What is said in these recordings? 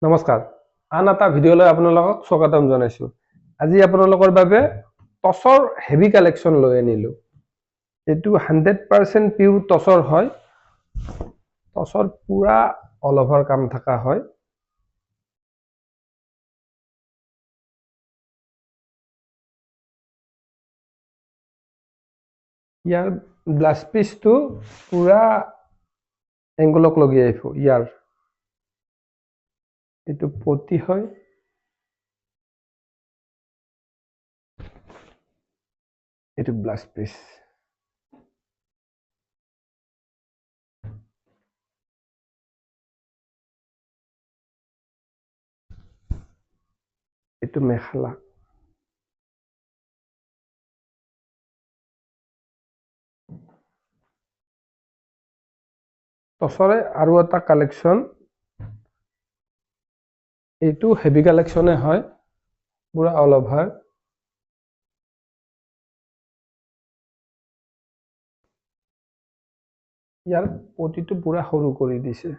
নমস্কাৰ, আন এটা ভিডিঅ'লৈ আপোনালোকক স্বাগতম জনাইছোঁ। আজি আপোনালোকৰ বাবে টচৰ হেভি কালেকশ্যন লৈ আনিলোঁ। এইটো 100% পিউৰ টচৰ হয়। টচৰ পুৰা অল অভাৰ কাম থকা হয়। ইয়াৰ ব্লাউজ পিচটো পুৰা এংগলক লগি আহিব। এইটো পটি হয়। এইটো ব্লাউজ পিচ। এইটো মেখেলা। টচৰে আৰু এটা কালেকশ্যন, এইটো হেভি কালেকশ্যনে হয়, পুৰা অল অভাৰ। ইয়াৰ পটিটো পুৰা সৰু কৰি দিছে।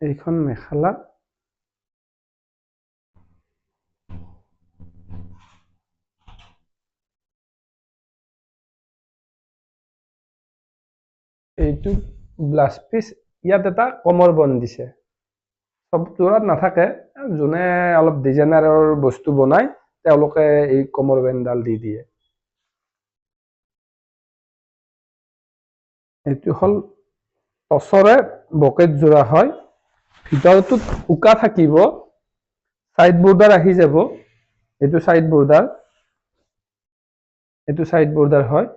এইখন মেখেলা। এইটো ব্লাউজ পিচ। ইয়াত এটা কমৰ বন দিছে। সব যোৰত নাথাকে, যোনে অলপ ডিজাইনাৰৰ বস্তু বনায় তেওঁলোকে এই কমৰ বেণ্ডাল দি দিয়ে। এইটো হ'ল টচৰে বকেট যোৰা হয়। ভিতৰটোত উকা থাকিব, সাইড বৰ্ডাৰ আহি যাব। এইটো সাইড বৰ্ডাৰ, এইটো সাইড বৰ্ডাৰ হয়।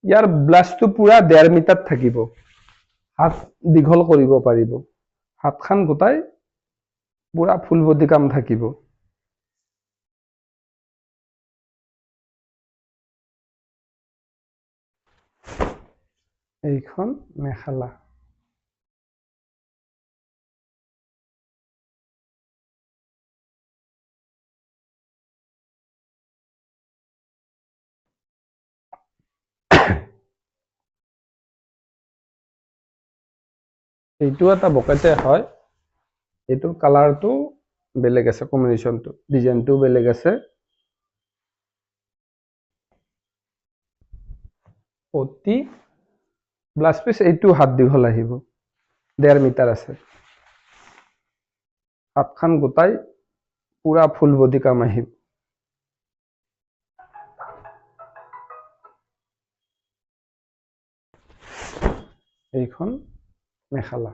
ইয়াৰ ব্লাউজটো পুৰা 1.5 মিটাৰ থাকিব। হাত দীঘল কৰিব পাৰিব। হাতখন গোটাই পুৰা ফুল বডি কাম থাকিব। এইখন মেখেলা। এইটো এটা বকেটে হয়। এইটোৰ কালাৰটো বেলেগ আছে, কম্বিনেশ্যনটো ডিজাইনটো বেলেগ আছে। পটি ব্লাউজ পিচ এইটো হাত দীঘল আহিব, 1.5 মিটাৰ আছে। হাতখন গোটাই পুৰা ফুল বডি কাম আহিব। এইখন মেখেলা।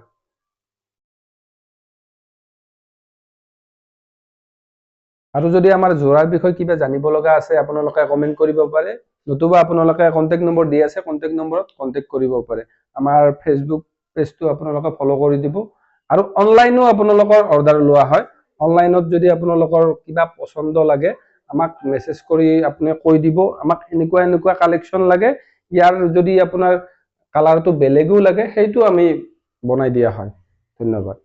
আৰু যদি আমাৰ যোৰাৰ বিষয়ে কিবা জানিব লগা আছে আপোনালোকে কমেন্ট কৰিব পাৰে, নতুবা আপোনালোকে কন্টেক্ট নম্বৰ দি আছে, কন্টেক্ট নম্বৰত কন্টেক্ট কৰিব পাৰে। আমাৰ ফেচবুক পেজটো আপোনালোকে ফলো কৰি দিব। আৰু অনলাইনো আপোনালোকৰ অৰ্ডাৰ লোৱা হয়। অনলাইনত যদি আপোনালোকৰ কিবা পছন্দ লাগে আমাক মেছেজ কৰি আপুনি কৈ দিব, আমাক এনেকুৱা এনেকুৱা কালেকশ্যন লাগে, ইয়াৰ যদি আপোনাৰ কালাৰটো বেলেগো লাগে সেইটো আমি বনাই দিয়া হয়। ধন্যবাদ।